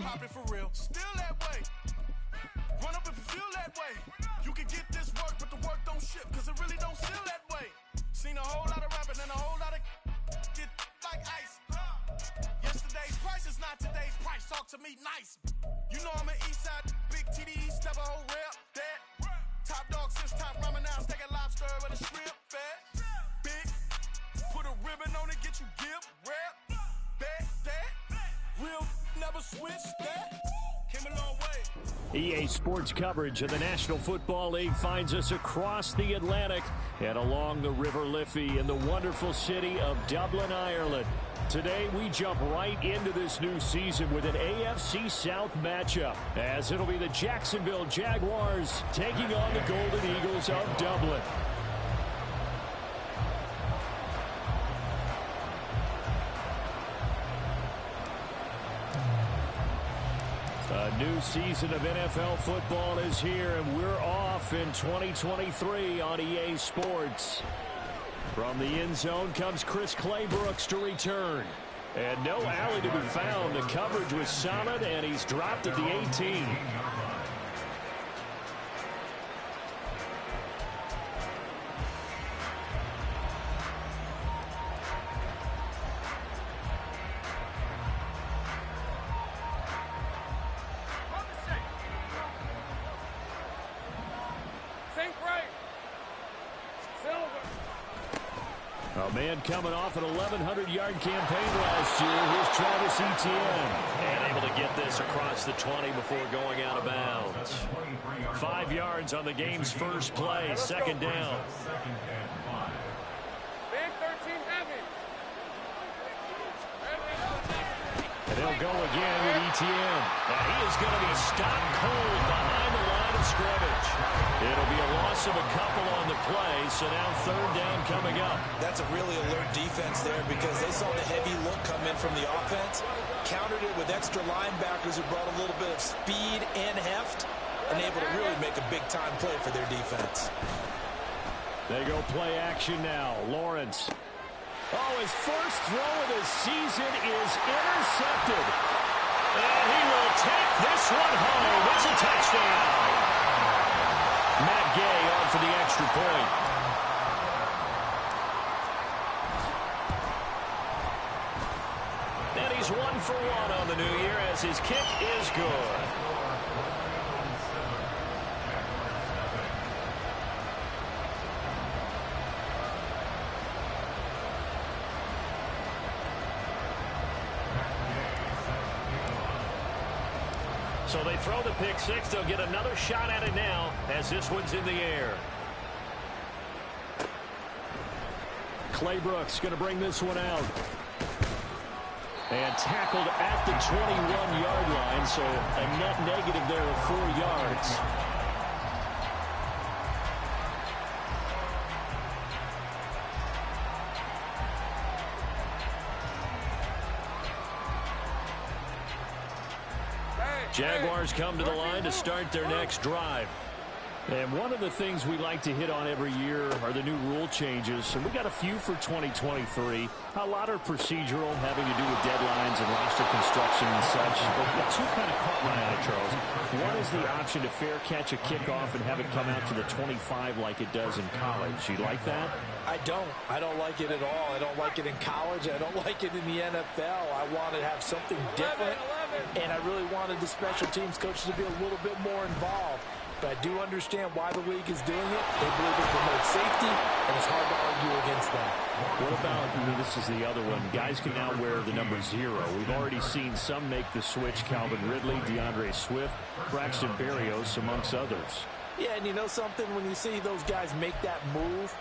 popping for real. Still that way. Run up if you feel that way. You can get this work, but the work don't ship, cause it really don't feel that way. Seen a whole lot of rapping and a whole lot of get like ice. Yesterday's price is not today's price. Talk to me nice. You know I'm an east side, big TD, step a whole rep, that. Top dog since top ramen now, steak and lobster with a shrimp, fat. Big, put a ribbon on it, get you give, rep, that. Real, never switch, that. Came a long way. EA Sports coverage of the National Football League finds us across the Atlantic and along the River Liffey in the wonderful city of Dublin, Ireland. Today, we jump right into this new season with an AFC South matchup, as it'll be the Jacksonville Jaguars taking on the Golden Eagles of Dublin. A new season of NFL football is here, and we're off in 2023 on EA Sports. From the end zone comes Chris Claybrooks to return. And no alley to be found. The coverage was solid, and he's dropped at the 18. A man coming off an 1,100-yard campaign last year. Here's Travis Etienne. And able to get this across the 20 before going out of bounds. 5 yards on the game's first play. Second down. Big 13 heavy. And he'll go again with Etienne. And he is going to be stopped cold behind the line of scrimmage. It'll be a loss of a couple on the play, so now third down coming up. That's a really alert defense there because they saw the heavy look come in from the offense, countered it with extra linebackers who brought a little bit of speed and heft, and able to really make a big-time play for their defense. They go play action now. Lawrence. Oh, his first throw of the season is intercepted. And he will take this one home. It's a touchdown. Matt Gay on for the extra point. And he's 1 for 1 on the new year as his kick is good. So they throw the pick six. They'll get another shot at it now as this one's in the air. Claybrooks going to bring this one out. And tackled at the 21-yard line, so a net negative there of 4 yards. Jaguars come to the line to start their next drive. And one of the things we like to hit on every year are the new rule changes. And we got a few for 2023. A lot are procedural, having to do with deadlines and roster construction and such. But two kind of caught my eye, Charles. One is the option to fair catch a kickoff and have it come out to the 25 like it does in college. You like that? I don't. I don't like it at all. I don't like it in college. I don't like it in the NFL. I want to have something different. And I really wanted the special teams coaches to be a little bit more involved. But I do understand why the league is doing it. They believe it promotes safety, and it's hard to argue against that. What about, this is the other one, guys can now wear the number 0. We've already seen some make the switch, Calvin Ridley, DeAndre Swift, Braxton Berrios, amongst others. Yeah, and you know something? When you see those guys make that move,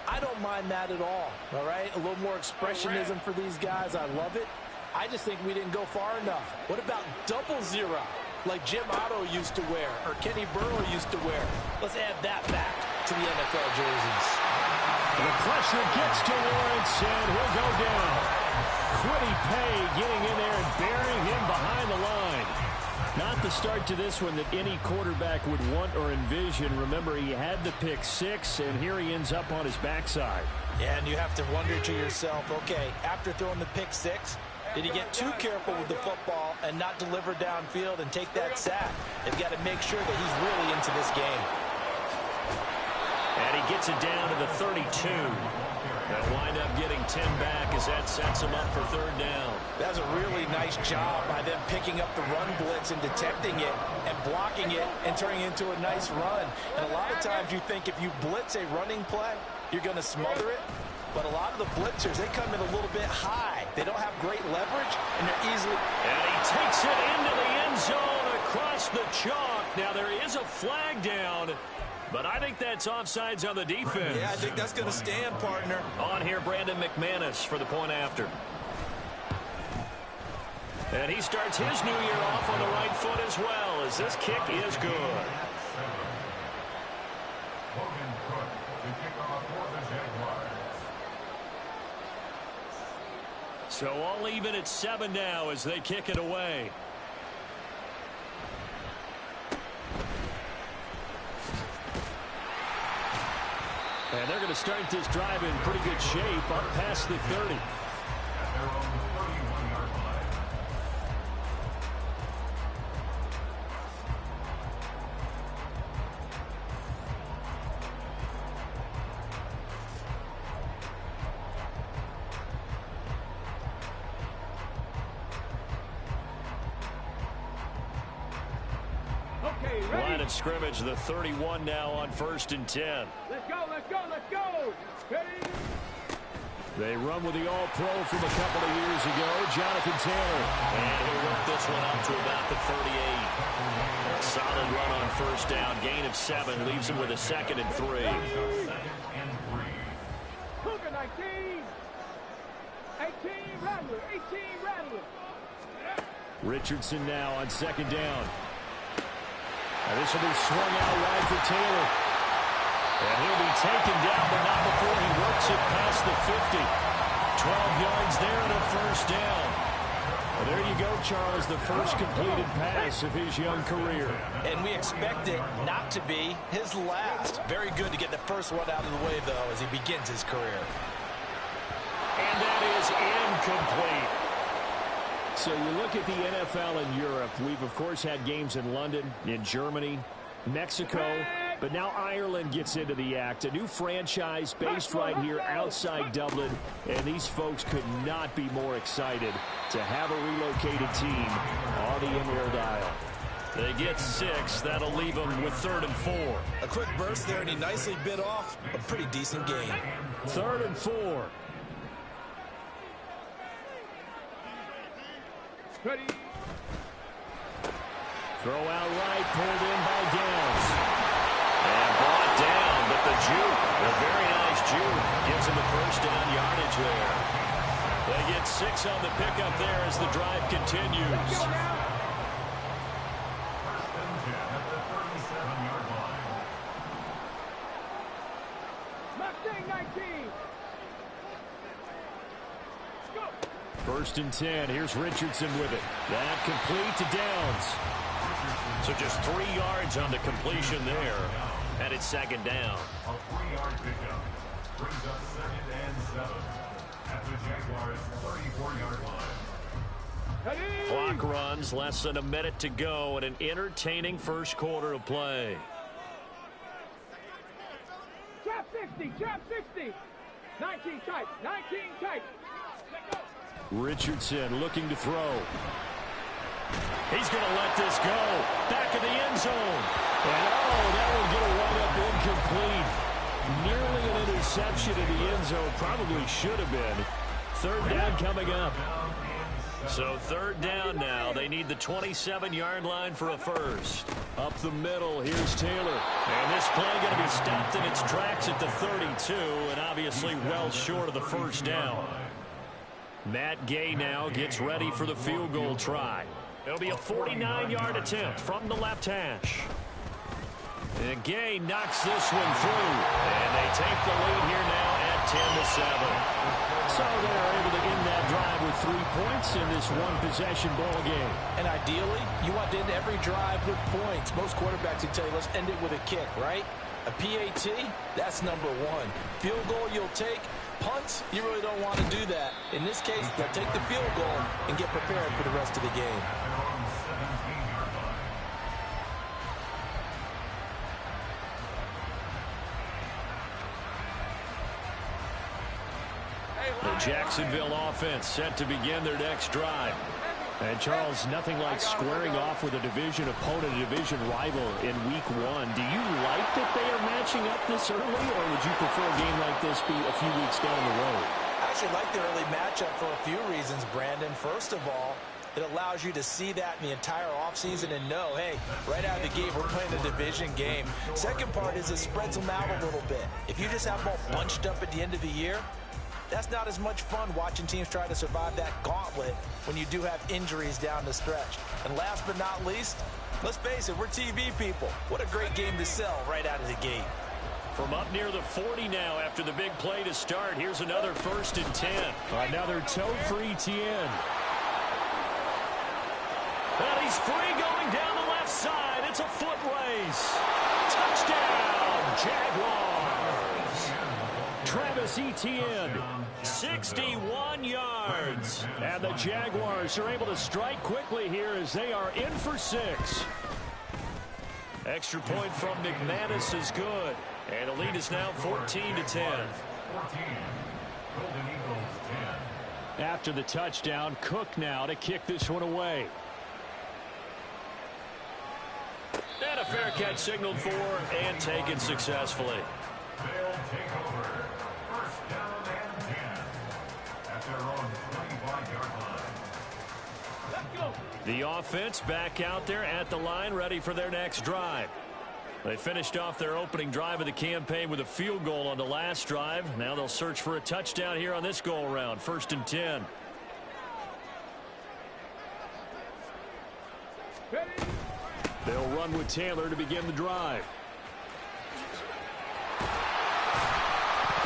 I don't mind that at all right? A little more expressionism for these guys. I love it. I just think we didn't go far enough. What about 00? Like Jim Otto used to wear, or Kenny Burrow used to wear. Let's add that back to the NFL jerseys. And the pressure gets to Lawrence, and he'll go down. Quiddy Pay getting in there and burying him behind the line. Not the start to this one that any quarterback would want or envision. Remember, he had the pick 6, and here he ends up on his backside. Yeah, and you have to wonder to yourself, okay, after throwing the pick 6, Did he get too careful with the football and not deliver downfield and take that sack? They've got to make sure that he's really into this game. And he gets it down to the 32. They'll wind up getting 10 back as that sets him up for third down. That's a really nice job by them picking up the run blitz and detecting it and blocking it and turning it into a nice run. And a lot of times you think if you blitz a running play, you're going to smother it. But a lot of the blitzers, they come in a little bit high. They don't have great leverage, and they're easily... And he takes it into the end zone across the chalk. Now there is a flag down. But I think that's offsides on the defense. Yeah, I think that's going to stand, partner. On here, Brandon McManus for the point after. And he starts his new year off on the right foot as well, as this kick is good. So all even at 7 now as they kick it away. And they're going to start this drive in pretty good shape up past the 30. Line of scrimmage, the 31 now on 1st and 10. Let's go, let's go, let's go. Ready? They run with the All-Pro from a couple of years ago, Jonathan Taylor. And he'll work this one up to about the 38. Solid run on 1st down, gain of 7, leaves him with a 2nd and 3. Cougar 19. 18, Rattler, 18, Rattler. Richardson now on 2nd down. And this will be swung out wide for Taylor. And he'll be taken down, but not before he works it past the 50. 12 yards there and a 1st down. Well, there you go, Charles, the first completed pass of his young career. And we expect it not to be his last. Very good to get the first one out of the way, though, as he begins his career. And that is incomplete. So you look at the NFL in Europe. We've, of course, had games in London, in Germany, Mexico, but now Ireland gets into the act. A new franchise based right here outside Dublin, and these folks could not be more excited to have a relocated team on the Emerald Isle. They get 6. That'll leave them with 3rd and 4. A quick burst there, and he nicely bit off a pretty decent game. 3rd and 4. Ready? Throw out right, pulled in by Downs. And brought down, but the juke, a very nice juke, gives him the 1st down yardage there. They get 6 on the pickup there as the drive continues. Mustang 19. 1st and 10. Here's Richardson with it. That complete to Downs. So just 3 yards on the completion there. And it's 2nd down. A 3-yard pickup brings up 2nd and 7 at the Jaguars' 34-yard line. Clock runs, less than a minute to go, and an entertaining first quarter of play. Trap 60, trap 60. 19 tight, 19 tight. Let go. Richardson looking to throw. He's going to let this go. Back of the end zone. And that will get a run up incomplete. Nearly an interception in the end zone. Probably should have been. 3rd down coming up. So 3rd down now. They need the 27-yard line for a 1st. Up the middle, here's Taylor. And this play going to be stopped in its tracks at the 32, and obviously well short of the 1st down. Matt Gay now gets ready for the field goal try. It'll be a 49-yard attempt from the left hash. And Gay knocks this one through. And they take the lead here now at 10-7. So they're able to end that drive with 3 points in this one-possession ball game. And ideally, you want to end every drive with points. Most quarterbacks would tell you, let's end it with a kick, right? A PAT, that's number 1. Field goal you'll take, Punts, you really don't want to do that. In this case, they'll take the field goal and get prepared for the rest of the game. The Jacksonville offense set to begin their next drive. And, Charles, nothing like squaring off with a division opponent, a division rival in Week 1. Do you like that they are matching up this early, or would you prefer a game like this be a few weeks down the road? I actually like the early matchup for a few reasons, Brandon. First of all, it allows you to see that in the entire offseason and know, hey, right out of the gate, we're playing a division game. Second part is it spreads them out a little bit. If you just have them all bunched up at the end of the year, that's not as much fun watching teams try to survive that gauntlet when you do have injuries down the stretch. And last but not least, let's face it, we're TV people. What a great game to sell right out of the gate. From up near the 40 now after the big play to start, here's another 1st and 10. Another toe for ETN. And he's free going down the left side. It's a foot race. Touchdown, Jaguars. Travis Etienne, 61 yards. And the Jaguars are able to strike quickly here as they are in for 6. Extra point from McManus is good. And the lead is now 14-10. After the touchdown, Cook now to kick this one away. And a fair catch signaled for and taken successfully. They'll take over. First down and 10 at their own 25-yard line. Let's go. The offense back out there at the line, ready for their next drive. They finished off their opening drive of the campaign with a field goal on the last drive. Now they'll search for a touchdown here on this go-around. 1st and 10. They'll run with Taylor to begin the drive.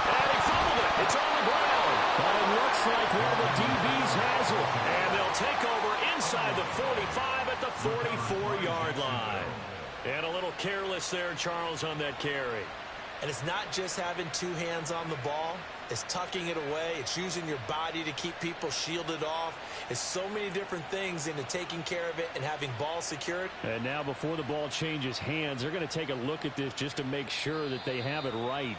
And he fumbled it. It's on the ground. But it looks like one of the DBs has it. And they'll take over inside the 45 at the 44-yard line. And a little careless there, Charles, on that carry. And it's not just having 2 hands on the ball. It's tucking it away. It's using your body to keep people shielded off. It's so many different things into taking care of it and having ball secured. And now before the ball changes hands, they're going to take a look at this just to make sure that they have it right.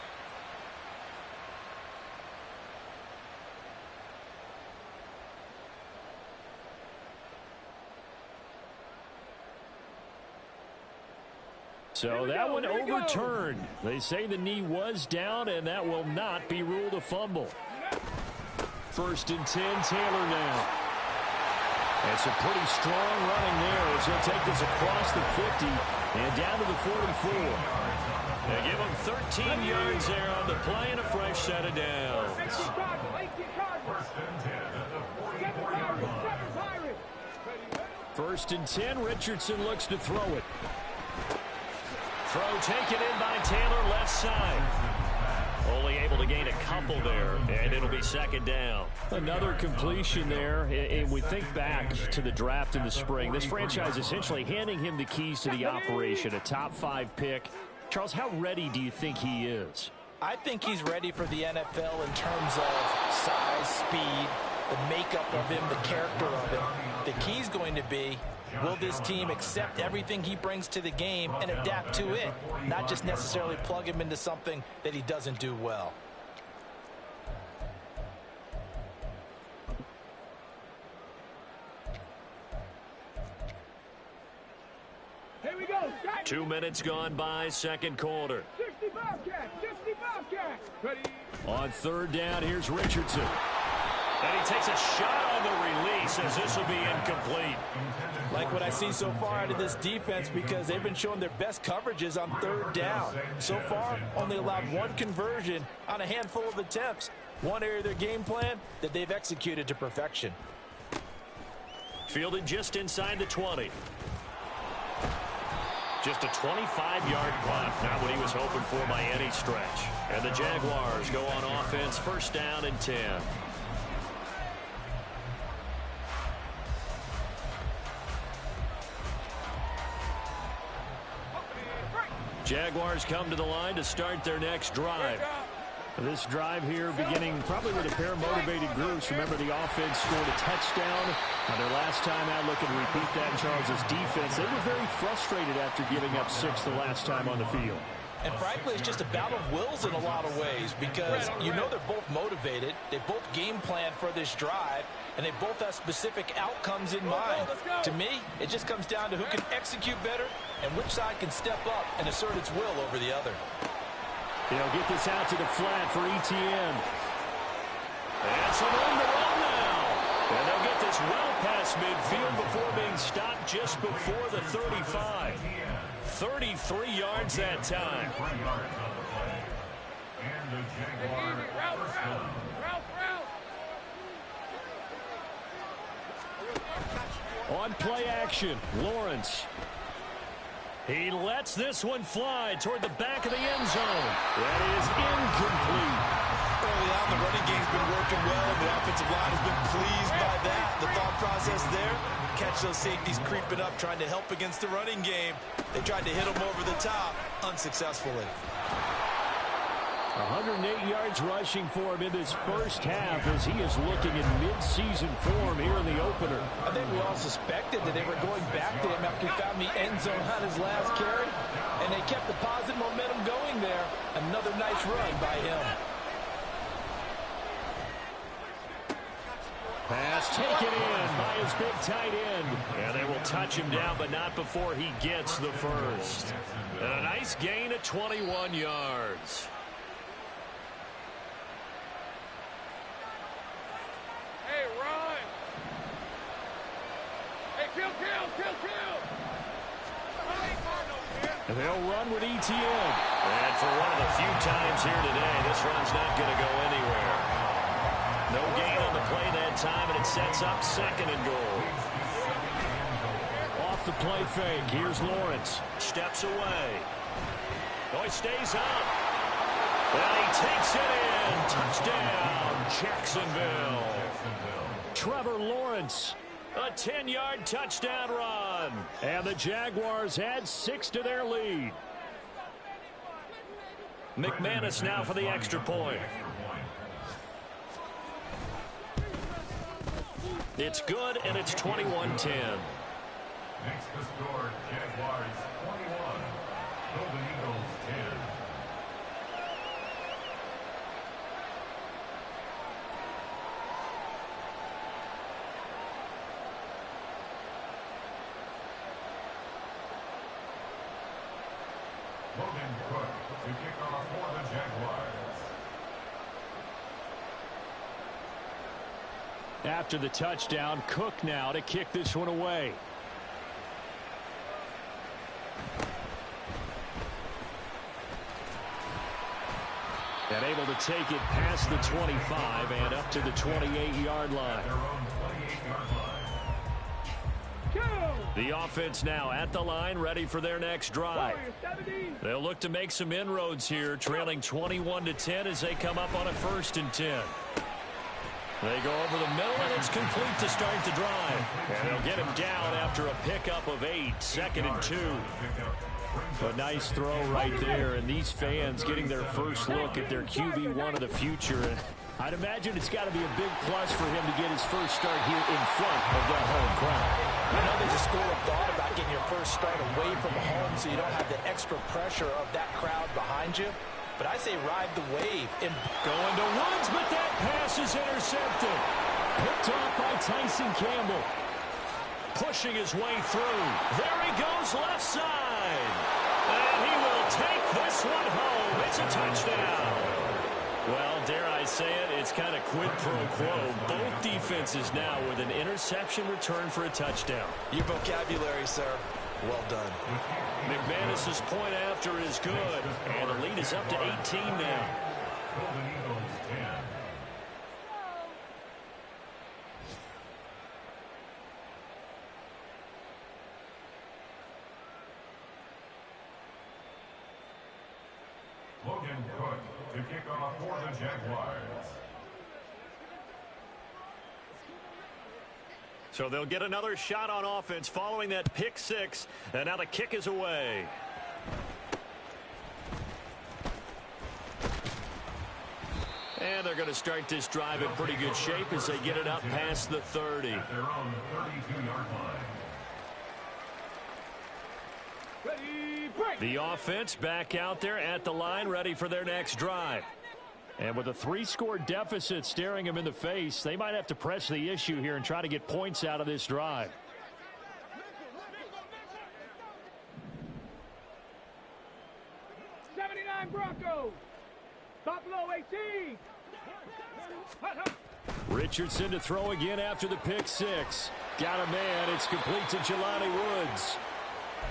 So that one overturned. They say the knee was down, and that will not be ruled a fumble. 1st and 10, Taylor now. And some pretty strong running there as he'll take this across the 50 and down to the 44. They give him 13 yards there on the play and a fresh set of downs. 1st and 10, Richardson looks to throw it. Throw taken in by Taylor, left side. Only able to gain a couple there, and it'll be 2nd down. Another completion there, and we think back to the draft in the spring. This franchise essentially handing him the keys to the operation, a top 5 pick. Charles, how ready do you think he is? I think he's ready for the NFL in terms of size, speed, the makeup of him, the character of him. The key's going to be, will this team accept everything he brings to the game and adapt to it, not just necessarily plug him into something that he doesn't do well? Here we go. 2 minutes gone by, 2nd quarter. 60 Bobcats. 60 Bobcats. Ready. On 3rd down, here's Richardson. And he takes a shot on the release as this will be incomplete. Like what I see so far out of this defense, because they've been showing their best coverages on 3rd down. So far, only allowed 1 conversion on a handful of attempts. One area of their game plan that they've executed to perfection. Fielded just inside the 20. Just a 25-yard punt. Not what he was hoping for by any stretch. And the Jaguars go on offense, 1st down and 10. Jaguars come to the line to start their next drive. This drive here beginning probably with a pair of motivated groups. Remember, the offense scored a touchdown. Their last time out, looking to repeat that in Charles' defense. They were very frustrated after giving up 6 the last time on the field. And frankly, it's just a battle of wills in a lot of ways because you know they're both motivated. They both game plan for this drive, and they both have specific outcomes in mind. To me, it just comes down to who can execute better and which side can step up and assert its will over the other. They'll get this out to the flat for ETN. And some room to run now. And they'll get this well past midfield before being stopped just before the 35. 33 yards that time. And the Jaguar first down. On play action, Lawrence. He lets this one fly toward the back of the end zone. That is incomplete. Early on, the running game's been working well, and the offensive line has been pleased by that. The thought process there, catch those safeties creeping up, trying to help against the running game. They tried to hit them over the top, unsuccessfully. 108 yards rushing for him in this first half as he is looking in mid-season form here in the opener. I think we all suspected that they were going back to him after he found the end zone on his last carry, and they kept the positive momentum going there. Another nice run by him. Pass taken in by his big tight end. And they will touch him down, but not before he gets the first. And a nice gain of 21 yards. And they'll run with ETN. And for one of the few times here today, this run's not going to go anywhere. No gain on the play that time, and it sets up 2nd and goal. Off the play fake, here's Lawrence. Steps away. Oh, he stays up. And he takes it in. Touchdown, Jacksonville. Trevor Lawrence. A 10-yard touchdown run. And the Jaguars add 6 to their lead. McManus now for the extra point. It's good, and it's 21-10. Next to score, Jaguars 21, Golden Eagles 10. Logan Cook to kick off for the Jaguars. After the touchdown, Cook now to kick this one away. And able to take it past the 25 and up to the 28-yard line. Their own 28-yard line. The offense now at the line, ready for their next drive. They'll look to make some inroads here, trailing 21-10 as they come up on a 1st and 10. They go over the middle, and it's complete to start the drive. And they'll get him down after a pickup of 8, 2nd and 2. A nice throw right there, and these fans getting their first look at their QB1 of the future. And I'd imagine it's got to be a big plus for him to get his first start here in front of that home crowd. I know there's a school of thought about getting your first start away from home so you don't have the extra pressure of that crowd behind you. But I say ride the wave. And going to Woods, but that pass is intercepted. Picked off by Tyson Campbell. Pushing his way through. There he goes left side. And he will take this one home. It's a touchdown. Well, dare I say it, it's kind of quid pro quo. Both defenses now with an interception return for a touchdown. Your vocabulary, sir. Well done. McManus's point after is good. And the lead is up to 18 now. Golden Eagles 10. Logan Cook to kick off for the Jaguars. So they'll get another shot on offense following that pick 6. And now the kick is away. And they're going to start this drive in pretty good shape as they get it up past the 30. At their own 32-yard line. The offense back out there at the line, ready for their next drive. And with a 3-score deficit staring them in the face, they might have to press the issue here and try to get points out of this drive. Broncos. Buffalo 18. Richardson to throw again after the pick six. Got a man. It's complete to Jelani Woods.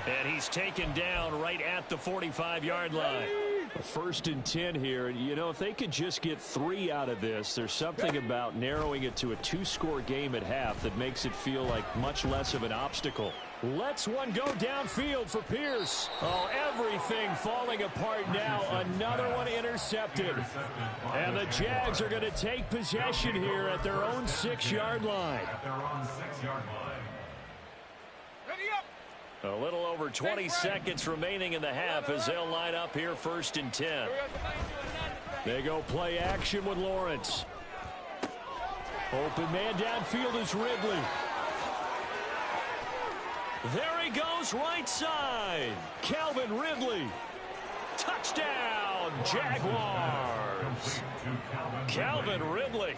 And he's taken down right at the 45-yard line. A 1st and 10 here. You know, if they could just get 3 out of this, there's something about narrowing it to a 2-score game at half that makes it feel like much less of an obstacle. Let's one go downfield for Pierce. Oh, everything falling apart now. Another one intercepted. And the Jags are going to take possession here at their own 6-yard line. At their own 6-yard line. Ready up. A little over 20 seconds remaining in the half as they'll line up here 1st and 10. They go play action with Lawrence. Open man downfield is Ridley. There he goes, right side. Calvin Ridley. Touchdown, Jaguars. Calvin Ridley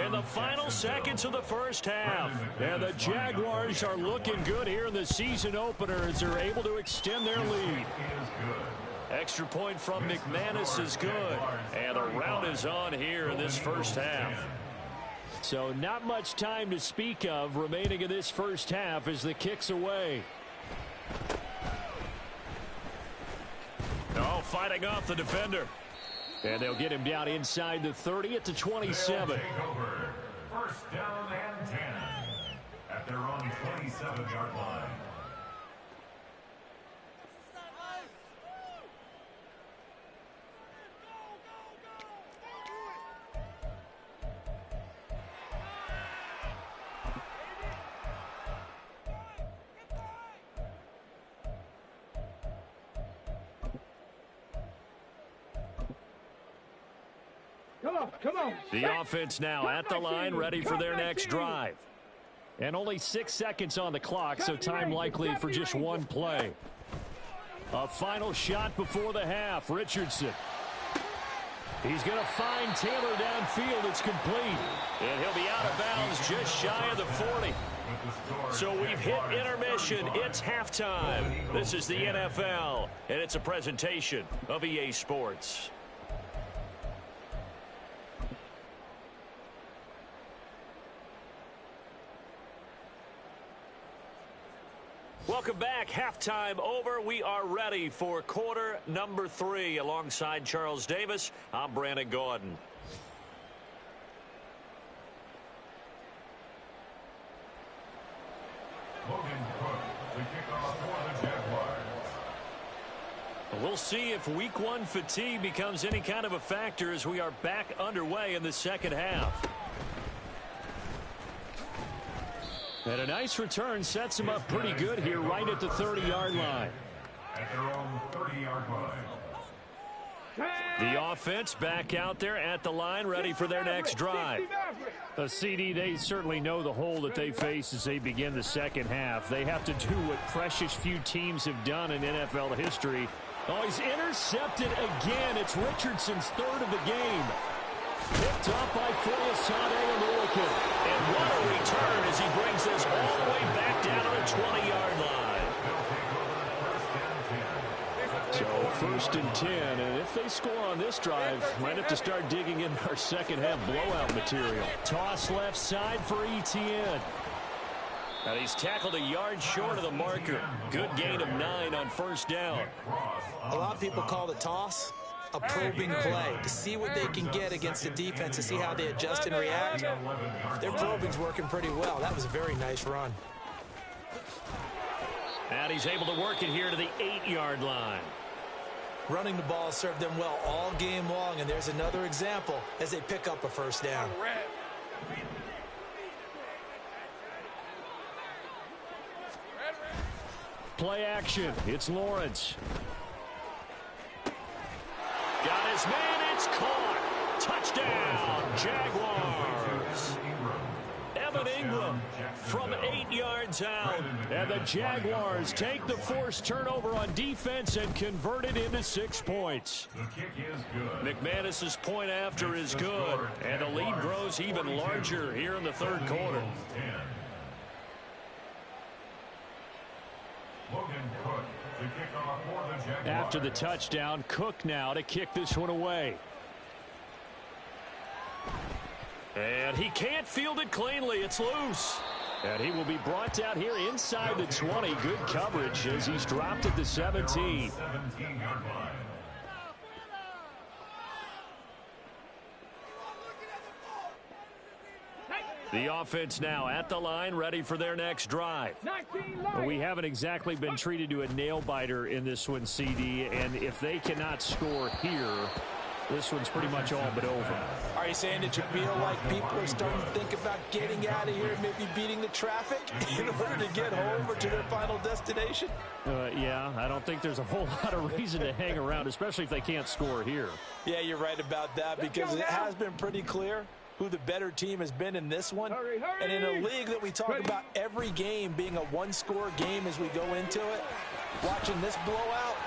in the final seconds of the first half. And the Jaguars are looking good here in the season opener as they're able to extend their lead. Extra point from McManus is good. And the round is on here in this first half. So not much time to speak of remaining in this first half as the kick's away. Oh, fighting off the defender. And they'll get him down inside the 30 at the 27. First down and 10 at their own 27-yard line. Come on. The offense now at the line, ready for their next drive. And only 6 seconds on the clock, so time likely for just one play. A final shot before the half. Richardson. He's going to find Taylor downfield. It's complete. And he'll be out of bounds just shy of the 40. So we've hit intermission. It's halftime. This is the NFL, and it's a presentation of EA Sports. Welcome back. Halftime over. We are ready for quarter number 3. Alongside Charles Davis, I'm Brandon Gordon. Logan Cook to kick off for the Jaguars. We'll see if week 1 fatigue becomes any kind of a factor as we are back underway in the second half. And a nice return sets him up pretty good here right at the 30-yard line. At their own 30-yard line. The offense back out there at the line, ready for their next drive. The CD, they certainly know the hole that they face as they begin the second half. They have to do what precious few teams have done in NFL history. Oh, he's intercepted again. It's Richardson's 3rd of the game. Picked up by Foyesade American. And what a return as he brings this all the way back down to the 20-yard line. So 1st and 10, and if they score on this drive, might have to start digging in our second half blowout material. Toss left side for Etienne. And he's tackled a yard short of the marker. Good gain of 9 on 1st down. A lot of people call the toss a probing play to see what they can get against the defense, to see how they adjust and react. Their probing's working pretty well. That was a very nice run. And he's able to work it here to the 8-yard line. Running the ball served them well all game long, and there's another example as they pick up a 1st down. Play action. It's Lawrence. Got his man. It's caught. Touchdown, Jaguars. Evan Ingram from 8 yards out. And the Jaguars take the forced turnover on defense and convert it into 6 points. The kick is good. McManus's point after is good. And the lead grows even larger here in the third quarter. After the touchdown, Cook now to kick this one away. And he can't field it cleanly. It's loose. And he will be brought down here inside the 20. Good coverage as he's dropped at the 17. The offense now at the line, ready for their next drive. Well, we haven't exactly been treated to a nail-biter in this one, CD, and if they cannot score here, this one's pretty much all but over. Are you saying that you feel like people are starting to think about getting out of here, maybe beating the traffic in order to get home or to their final destination? Yeah, I don't think there's a whole lot of reason to hang around, especially if they can't score here. Yeah, you're right about that because it has been pretty clear who the better team has been in this one. And in a league that we talk about every game being a one-score game as we go into it, watching this blowout,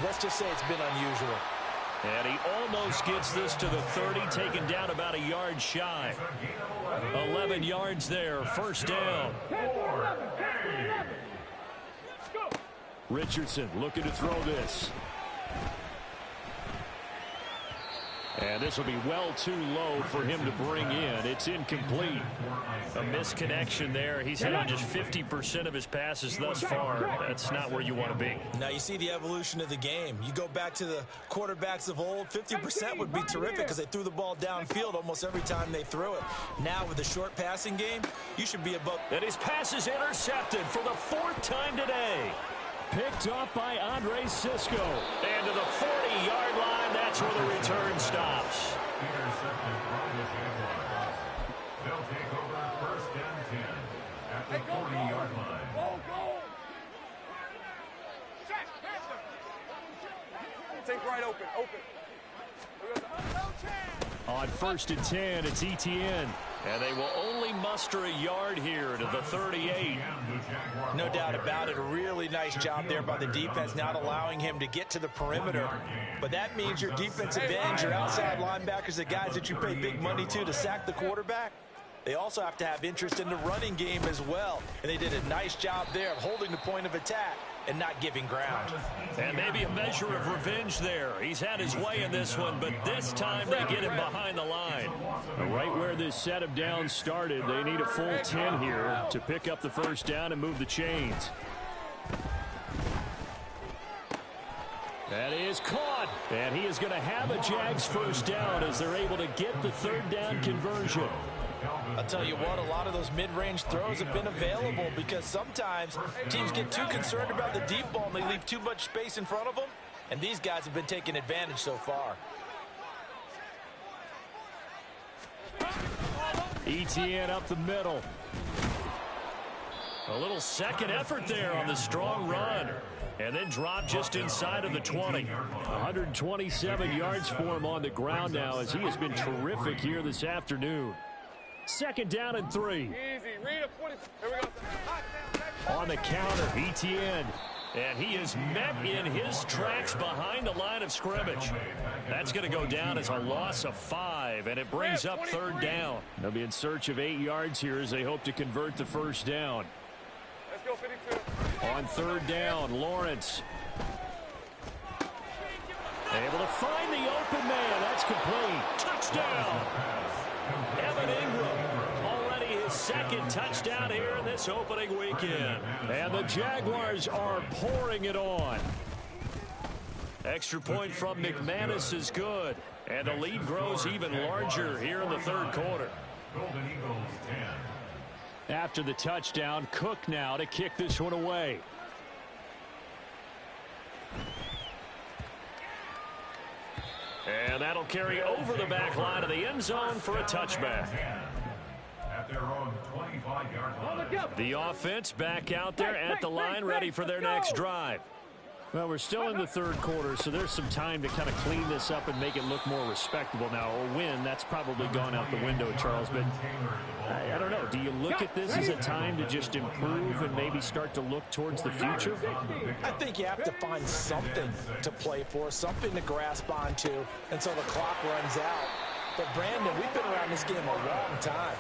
let's just say it's been unusual. And he almost gets this to the 30, taken down about a yard shy. 11 yards there, first down. Richardson looking to throw this. And this will be well too low for him to bring in. It's incomplete. A misconnection there. He's hit on just 50% of his passes thus far. That's not where you want to be. Now you see the evolution of the game. You go back to the quarterbacks of old, 50% would be terrific because they threw the ball downfield almost every time they threw it. Now with the short passing game, you should be above. And his pass is intercepted for the 4th time today. Picked up by Andre Cisco. And to the 40-yard line, that's where the return stops. Intercepted from the Jaguars. They'll take over 1st and 10 at the 40-yard line. Take right open. On 1st and 10, it's Etienne. And they will only muster a yard here to the 38. No doubt about it. A really nice job there by the defense, not allowing him to get to the perimeter. But that means your defensive ends, your outside linebackers, the guys that you pay big money to sack the quarterback, they also have to have interest in the running game as well. And they did a nice job there of holding the point of attack and not giving ground. And maybe a measure of revenge there. He's had his way in this one, but this time they get him behind the line. Right where this set of downs started, they need a full 10 here to pick up the first down and move the chains. That is caught, and he is going to have a Jags first down as they're able to get the 3rd down conversion. I'll tell you what, a lot of those mid-range throws have been available because sometimes teams get too concerned about the deep ball and they leave too much space in front of them, and these guys have been taking advantage so far. Etienne up the middle. A little second effort there on the strong run. And then drop just inside of the 20. 127 yards for him on the ground now as he has been terrific here this afternoon. 2nd down and 3. Easy. Read a 20. Here we go. On the counter, Etienne. And he is met in his tracks behind the line of scrimmage. That's going to go down as a loss of 5, and it brings up 3rd down. They'll be in search of 8 yards here as they hope to convert the first down. Let's go, 52. On 3rd down, Lawrence. Able to find the open man. That's complete. Touchdown. Evan Ingram. Already his 2nd touchdown here in this opening weekend. And the Jaguars are pouring it on. Extra point from McManus is good. And the lead grows even larger here in the 3rd quarter. Golden Eagles 10. After the touchdown, Cook now to kick this one away. And that'll carry over the back line of the end zone for a touchback. At their own 25-yard line. The offense back out there at the line, ready for their next drive. Well, we're still in the third quarter, so there's some time to kind of clean this up and make it look more respectable. Now, a win, that's probably gone out the window, Charles, but I don't know. Do you look at this as a time to just improve and maybe start to look towards the future? I think you have to find something to play for, something to grasp onto until the clock runs out. But, Brandon, we've been around this game a long time.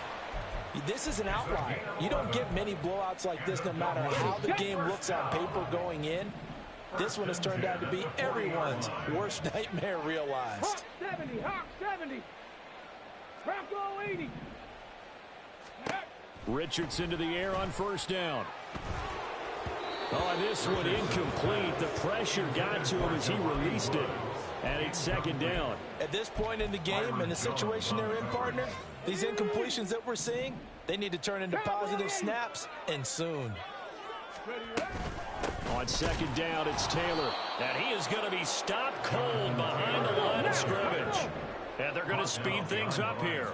This is an outlier. You don't get many blowouts like this no matter how the game looks on paper going in. This one has turned out to be everyone's worst nightmare realized. Hawk 70, Hawk 70. Bronco 80. Richardson to the air on first down. Oh, this one incomplete. The pressure got to him as he released it. And it's second down. At this point in the game, in the situation they're in, partner, these incompletions that we're seeing, they need to turn into positive snaps, and soon. On second down, it's Taylor. And he is going to be stopped cold behind the line of scrimmage. And they're going to speed things up here.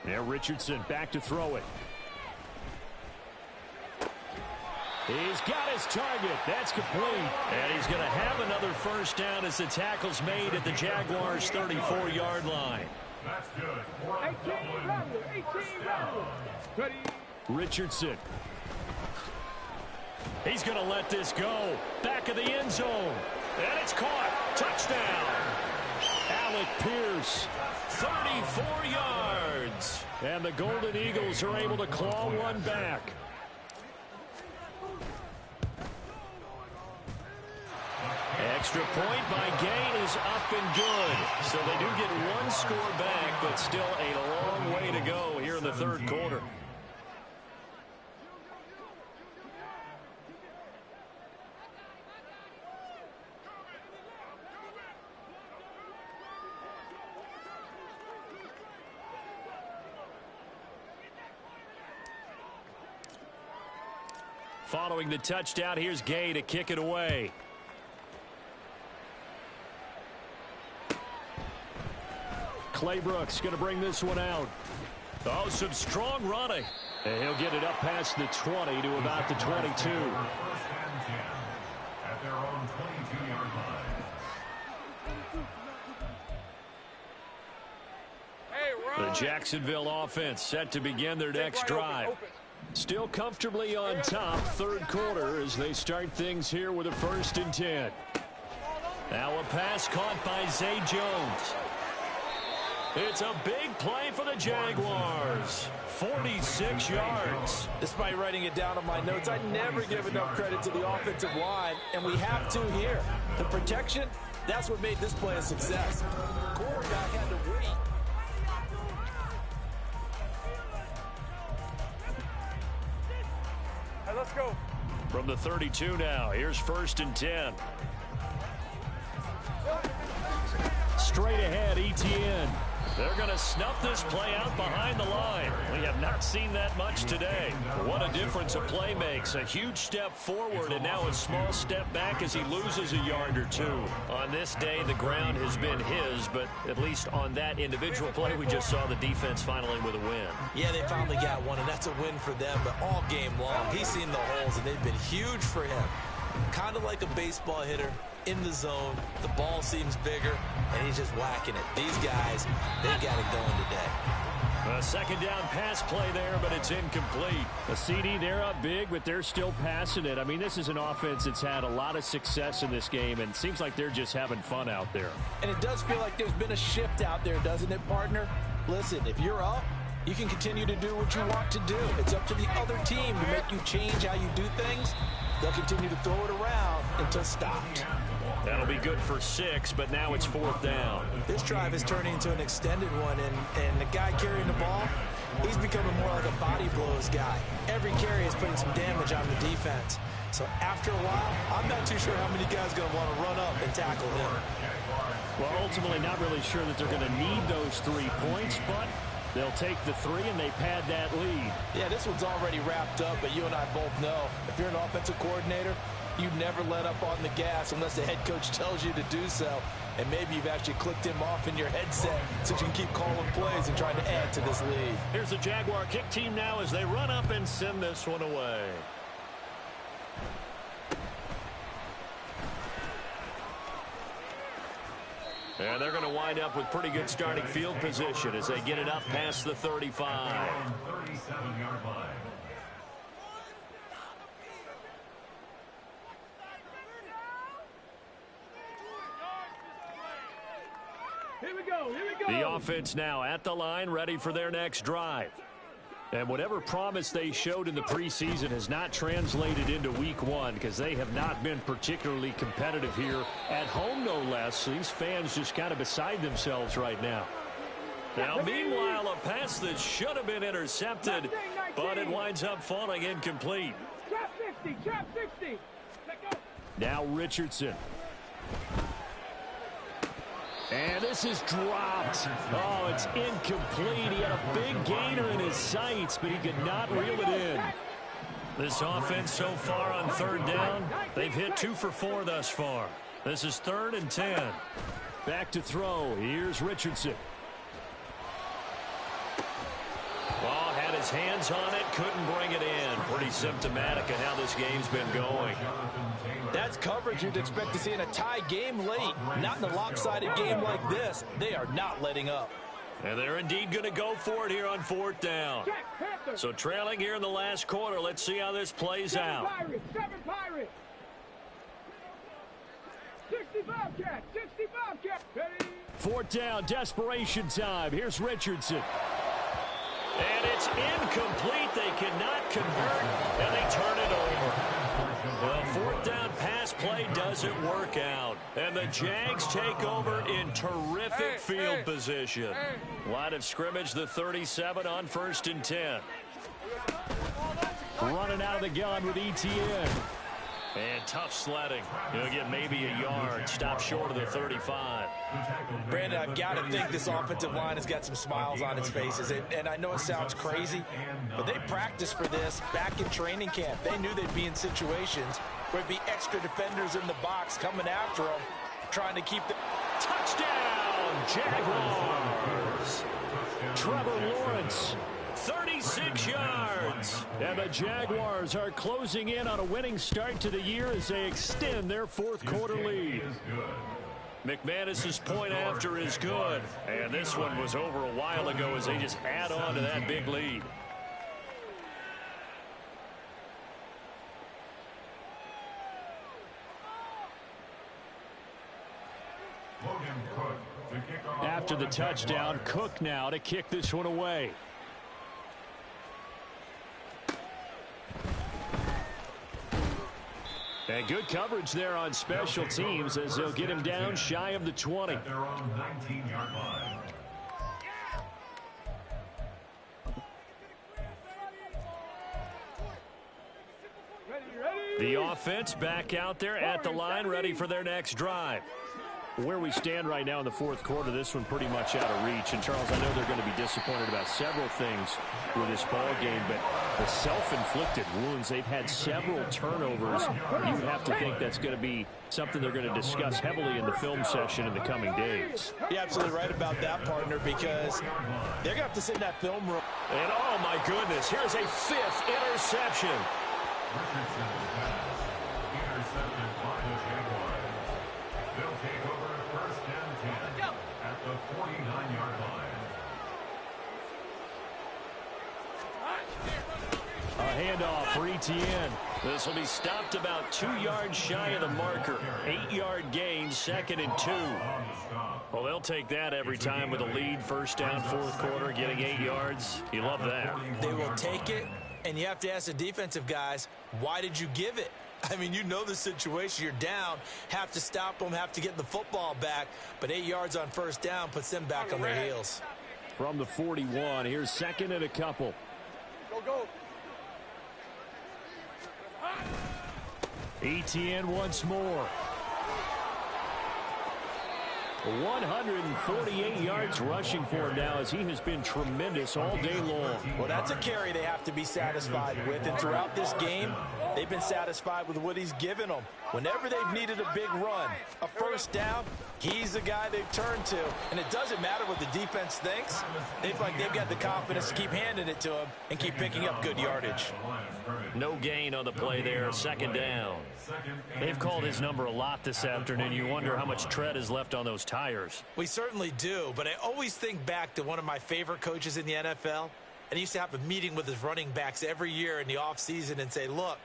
Now Richardson back to throw it. He's got his target. That's complete. And he's going to have another first down as the tackle's made at the Jaguars' 34-yard line. That's good. 18 round. Richardson. He's going to let this go. Back of the end zone. And it's caught. Touchdown. Alec Pierce. 34 yards. And the Golden Eagles are able to claw one back. Extra point by Gain is up and good. So they do get one score back, but still a long way to go here in the third quarter. Following the touchdown, here's Gay to kick it away. Claybrooks going to bring this one out. Oh, some strong running. And he'll get it up past the 20 to about the 22. First and 10 at their own 22-yard line. The Jacksonville offense set to begin their next drive. Still comfortably on top, third quarter, as they start things here with a 1st and 10. Now a pass caught by Zay Jones. It's a big play for the Jaguars. 46 yards. Despite writing it down on my notes, I never give enough credit to the offensive line, and we have to here. The protection, that's what made this play a success. Quarterback had to wait. Hey, let's go. From the 32 now, here's 1st and 10. Straight ahead, Etienne. They're going to snuff this play out behind the line. We have not seen that much today. What a difference a play makes. A huge step forward and now a small step back as he loses a yard or two. On this day, the ground has been his, but at least on that individual play, we just saw the defense finally with a win. Yeah, they finally got one, and that's a win for them, but all game long, he's seen the holes, and they've been huge for him. Kind of like a baseball hitter. In the zone, the ball seems bigger, and he's just whacking it. These guys, they got it going today. A second down pass play there, but it's incomplete. The CD, they're up big, but they're still passing it. I mean, this is an offense that's had a lot of success in this game, and it seems like they're just having fun out there. And it does feel like there's been a shift out there, doesn't it, partner? Listen, if you're up, you can continue to do what you want to do. It's up to the other team to make you change how you do things. They'll continue to throw it around until stopped. That'll be good for 6, but now it's 4th down. This drive is turning into an extended one, and the guy carrying the ball, he's becoming more like a body blows guy. Every carry is putting some damage on the defense. So after a while, I'm not too sure how many guys are going to want to run up and tackle him. Well, ultimately, not really sure that they're going to need those 3 points, but they'll take the 3 and they pad that lead. Yeah, this one's already wrapped up, but you and I both know if you're an offensive coordinator, you never let up on the gas unless the head coach tells you to do so. And maybe you've actually clicked him off in your headset so you can keep calling plays and trying to add to this lead. Here's the Jaguar kick team now as they run up and send this one away. And they're going to wind up with pretty good starting field position as they get it up past the 35. 37-yard line. Here we go. The offense now at the line, ready for their next drive. And whatever promise they showed in the preseason has not translated into week one because they have not been particularly competitive here at home, no less. These fans just kind of beside themselves right now. Now, meanwhile, a pass that should have been intercepted, but it winds up falling incomplete. Trap 60. Now Richardson. And this is dropped. Oh, it's incomplete. He had a big gainer in his sights, but he could not reel it in. This offense so far on third down, they've hit 2 for 4 thus far. This is 3rd and 10. Back to throw. Here's Richardson. Well, had his hands on it, couldn't bring it in. Pretty symptomatic of how this game's been going. That's coverage you'd expect to see in a tie game late. Not in a lopsided game like this. They are not letting up. And they're indeed going to go for it here on 4th down. So trailing here in the last quarter. Let's see how this plays out. 7 Pirates. 65 Bobcats. Ready? 4th down, desperation time. Here's Richardson. And it's incomplete. They cannot convert, and they turn it over. The 4th down pass play doesn't work out. And the Jags take over in terrific field position. Line of scrimmage, the 37 on 1st and 10. Running out of the gun with ETN. And tough sledding. He'll get maybe a yard. Stop short of the 35. Brandon, I've got to think this offensive line has got some smiles on its faces. And I know it sounds crazy, but they practiced for this back in training camp. They knew they'd be in situations where there'd be extra defenders in the box coming after them, trying to keep the... Touchdown, Jaguars! Trevor Lawrence, 36 yards. And the Jaguars are closing in on a winning start to the year as they extend their 4th quarter lead. McManus's point after is good. And this one was over a while ago as they just add on to that big lead. After the touchdown, Cook now to kick this one away. And good coverage there on special teams as they'll get him down shy of the 20. At their own 19-yard line. The offense back out there at the line, ready for their next drive. Where we stand right now in the 4th quarter, this one pretty much out of reach. And, Charles, I know they're going to be disappointed about several things with this ball game, but the self-inflicted wounds, they've had several turnovers. You would have to think that's going to be something they're going to discuss heavily in the film session in the coming days. You're absolutely right about that, partner, because they're going to have to sit in that film room. And, oh, my goodness, here's a 5th interception. Richardson's pass intercepted by the Jaguars. They'll take over 1st and 10 at the 49-yard line. A handoff for ETN. This will be stopped about 2 yards shy of the marker. 8-yard gain, 2nd and 2. Well, they'll take that every time with a lead. 1st down, 4th quarter, getting 8 yards. You love that. They will take it, and you have to ask the defensive guys, why did you give it? I mean, you know the situation. You're down, have to stop them, have to get the football back, but 8 yards on 1st down puts them back on their heels. From the 41, here's 2nd and a couple. Go. ETN once more. 148 yards rushing for him now as he has been tremendous all day long. Well, that's a carry they have to be satisfied with. And throughout this game, They've been satisfied with what he's given them. Whenever they've needed a big run, a first down, he's the guy they've turned to. And it doesn't matter what the defense thinks. They feel like they've got the confidence to keep handing it to him and keep picking up good yardage. No gain on the play there, second down. They've called his number a lot this afternoon. You wonder how much tread is left on those tires. We certainly do, but I always think back to one of my favorite coaches in the NFL. And he used to have a meeting with his running backs every year in the offseason and say, look,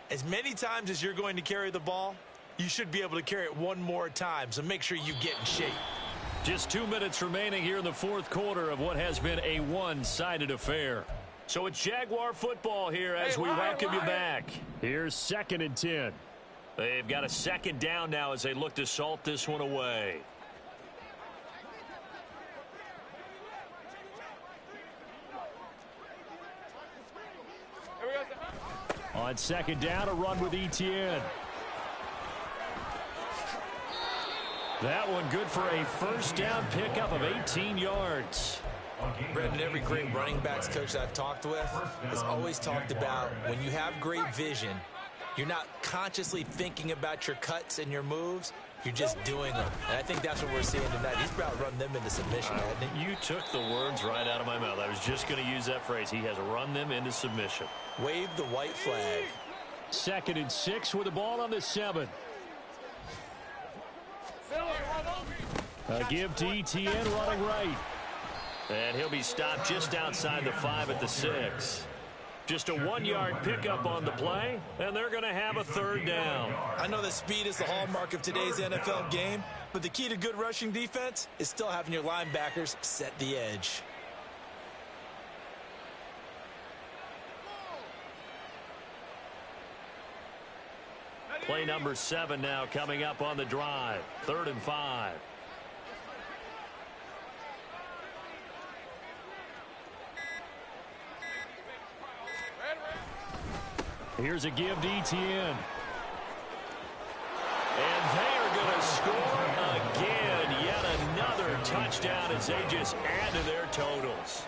as many times as you're going to carry the ball, you should be able to carry it one more time, so make sure you get in shape. Just 2 minutes remaining here in the fourth quarter of what has been a one-sided affair. So it's Jaguar football here as we welcome you back. Here's 2nd and 10. They've got a second down now as they look to salt this one away. On second down, a run with Etienne. That one good for a first down pickup of 18 yards. Brendan, every great running backs coach that I've talked with has always talked about when you have great vision, you're not consciously thinking about your cuts and your moves. You're just doing them. And I think that's what we're seeing tonight. He's about to run them into submission, hasn't he? You took the words right out of my mouth. I was just going to use that phrase. He has run them into submission. Wave the white flag. 2nd and 6 with the ball on the 7. A give to Etienne running right. And he'll be stopped just outside the 5 at the 6. Just a 1-yard pickup on the play, and they're going to have a third down. I know that speed is the hallmark of today's NFL game, but the key to good rushing defense is still having your linebackers set the edge. Play number 7 now coming up on the drive. 3rd and 5. Here's a give to Etienne. And they are going to score again. Yet another touchdown as they just add to their totals.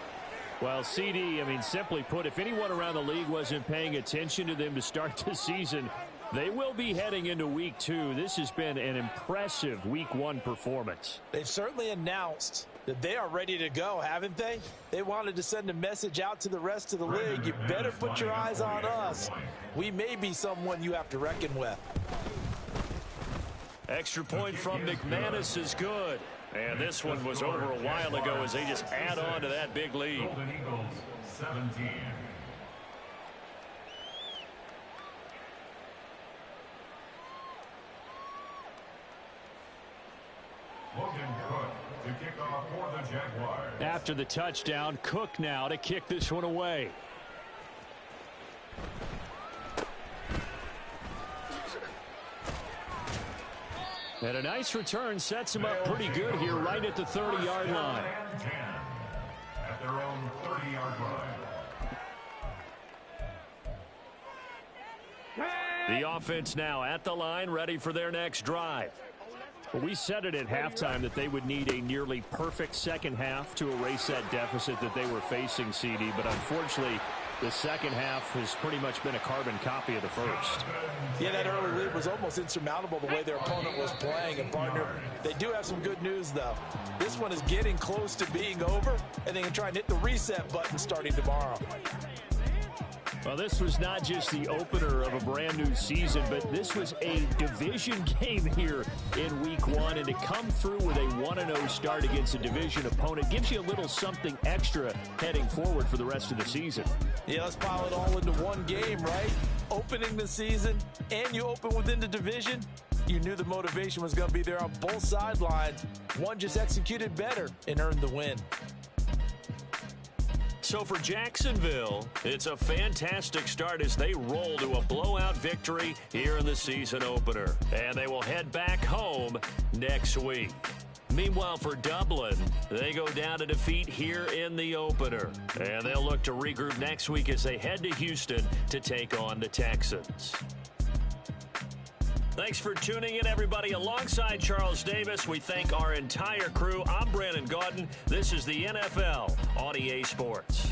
Well, CD, I mean, simply put, if anyone around the league wasn't paying attention to them to start the season, they will be heading into week 2. This has been an impressive week 1 performance. They've certainly announced that they are ready to go, haven't they? They wanted to send a message out to the rest of the league. You better put your eyes on us. We may be someone you have to reckon with. Extra point from McManus is good. And this one was over a while ago as they just add on to that big lead. Golden Eagles, 17. Logan Cook to kick off for the Jaguars. After the touchdown, Cook now to kick this one away. And a nice return sets him up pretty good here right at the 30-yard line. At their own 30-yard line. The offense now at the line, ready for their next drive. Well, we said it at halftime that they would need a nearly perfect second half to erase that deficit that they were facing, CD. But unfortunately, the second half has pretty much been a carbon copy of the first. Yeah, that early lead was almost insurmountable the way their opponent was playing. And, partner, they do have some good news, though. This one is getting close to being over, and they can try and hit the reset button starting tomorrow. Well, this was not just the opener of a brand new season, but this was a division game here in week 1. And to come through with a 1-0 start against a division opponent gives you a little something extra heading forward for the rest of the season. Yeah, let's pile it all into one game, right? Opening the season, and you open within the division. You knew the motivation was going to be there on both sidelines. One just executed better and earned the win. So for Jacksonville, it's a fantastic start as they roll to a blowout victory here in the season opener. And they will head back home next week. Meanwhile, for Dublin, they go down to defeat here in the opener. And they'll look to regroup next week as they head to Houston to take on the Texans. Thanks for tuning in, everybody. Alongside Charles Davis, we thank our entire crew. I'm Brandon Gaudin. This is the NFL on EA Sports.